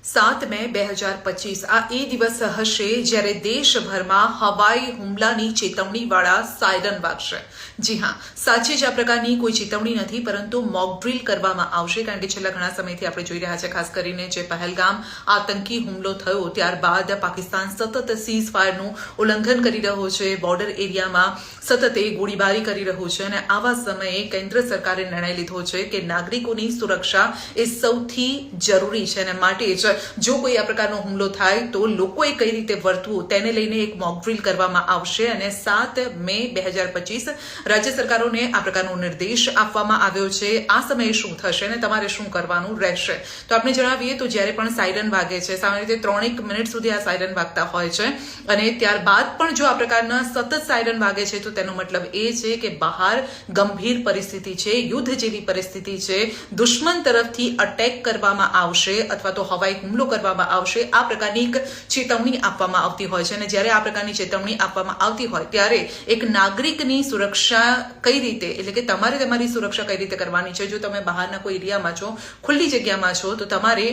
7 મે 2025 આ એ દિવસ હશે જ્યારે દેશભરમાં હવાઈ હુમલાની ચેતવણીવાળા સાયરન વાગશે। જી હા, સાચે જ આ પ્રકારની કોઈ ચેતવણી નથી, પરંતુ મોક ડ્રીલ કરવામાં આવશે, કારણ કે છેલ્લા ઘણા સમયથી આપણે જોઈ રહ્યા છે, ખાસ કરીને જે પહેલગામ આતંકી હુમલો થયો ત્યારબાદ પાકિસ્તાન સતત સીઝ ફાયરનું ઉલ્લંઘન કરી રહ્યો છે, બોર્ડર એરિયામાં સતત ગોળીબારી કરી રહ્યું છે, અને આવા સમયે કેન્દ્ર સરકારે નિર્ણય લીધો છે કે નાગરિકોની સુરક્ષા એ સૌથી જરૂરી છે, અને માટે જ જો કોઈ આ પ્રકારનો હુમલો થાય તો લોકોએ કઈ રીતે વર્તવું તેને લઈને એક મોક ડ્રીલ કરવામાં આવશે। અને 7 મે 2025 રાજ્ય સરકારોને આ પ્રકારનો નિર્દેશ આપવામાં આવ્યો છે। આ સમયે શું થશે અને તમારે શું કરવાનું રહેશે, તો આપણે જણાવીએ તો જ્યારે પણ સાયરન વાગે છે, સામાન્ય રીતે 3 મિનિટ સુધી આ સાયરન વાગતા હોય છે, અને ત્યારબાદ પણ જો આ પ્રકારના સતત સાયરન વાગે છે તો તેનો મતલબ એ છે કે બહાર ગંભીર પરિસ્થિતિ છે, યુદ્ધ જેવી પરિસ્થિતિ છે, દુશ્મન તરફથી અટેક કરવામાં આવશે અથવા તો હવાઈ હુમલો કરવામાં આવશે। આ પ્રકારની એક ચેતવણી આપવામાં આવતી હોય છે, અને જ્યારે આ પ્રકારની ચેતવણી આપવામાં આવતી હોય ત્યારે એક નાગરિકની સુરક્ષા કઈ રીતે, એટલે કે તમારે તમારી સુરક્ષા કઈ રીતે કરવાની છે। જો તમે બહારના કોઈ એરિયામાં છો, ખુલ્લી જગ્યામાં છો, તો તમારે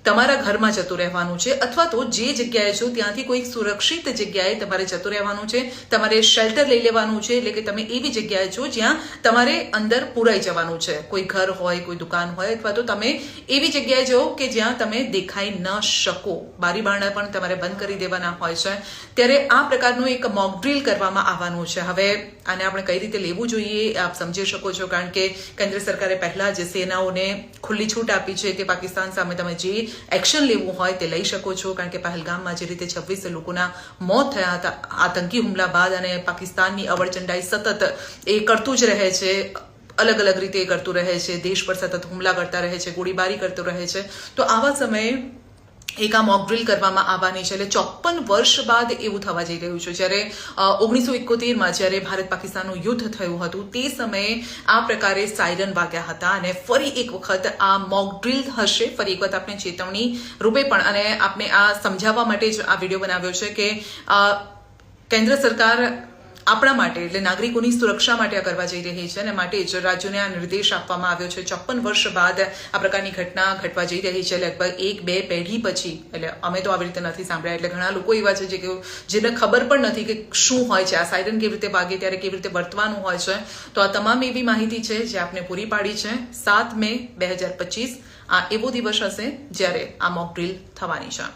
તમારા ઘરમાં જતું રહેવાનું છે, અથવા તો જે જગ્યાએ છો ત્યાંથી કોઈ સુરક્ષિત જગ્યાએ તમારે જતું રહેવાનું છે, તમારે શેલ્ટર લઈ લેવાનું છે, એટલે કે તમે એવી જગ્યાએ છો જ્યાં તમારે અંદર પુરાઈ જવાનું છે, કોઈ ઘર હોય, કોઈ દુકાન હોય, અથવા તો તમે એવી જગ્યાએ જાઓ કે જ્યાં તમે દેખાઈ ન શકો, બારી બારણા પણ તમારે બંધ કરી દેવાના હોય છે। ત્યારે આ પ્રકારનું એક મોક ડ્રીલ કરવામાં આવવાનું છે। હવે આને આપણે કઈ રીતે લેવું જોઈએ આપ સમજી શકો છો, કારણ કે કેન્દ્ર સરકારે પહેલા જ સેનાઓને ખુલ્લી છૂટ આપી છે કે પાકિસ્તાન સામે તમે જે એક્શન લેવું હોય તે લઈ શકો છો, કારણ કે પહેલગામમાં જે રીતે 26 લોકોના મોત થયા હતા આતંકી હુમલા બાદ, અને પાકિસ્તાનની અવળચંડાઈ સતત એ કરતું જ રહે છે, અલગ અલગ રીતે કરતું રહે છે, દેશ પર સતત હુમલા કરતા રહે છે, ગોળીબારી કરતું રહે છે, તો આવા સમયે એક આ મોક ડ્રીલ કરવામાં આવવાની છે। એટલે 54 વર્ષ બાદ એવું થવા જઈ રહ્યું છે, જ્યારે 1971માં જ્યારે ભારત પાકિસ્તાનનું યુદ્ધ થયું હતું તે સમયે આ પ્રકારે સાયરન વાગ્યા હતા, અને ફરી એક વખત આ મોક ડ્રીલ હશે, ફરી એક વખત આપણે ચેતવણી રૂપે પણ, અને આપણે આ સમજાવવા માટે જ આ વિડીયો બનાવ્યો છે કે કેન્દ્ર સરકાર આપણા માટે, એટલે નાગરિકોની સુરક્ષા માટે આ કરવા જઈ રહી છે, અને માટે જ રાજ્યોને આ નિર્દેશ આપવામાં આવ્યો છે। 54 વર્ષ બાદ આ પ્રકારની ઘટના ઘટવા જઈ રહી છે, લગભગ 1-2 પેઢી પછી, એટલે અમે તો આવી રીતે નથી સાંભળ્યા, એટલે ઘણા લોકો એવા છે જેને ખબર પણ નથી કે શું હોય છે, આ સાયરન કેવી રીતે વાગે ત્યારે કેવી રીતે વર્તવાનું હોય છે। તો આ તમામ એવી માહિતી છે જે આપને પૂરી પાડી છે। 7 મે 2025 આ એવો દિવસ હશે જ્યારે આ મોક ડ્રીલ થવાની છે।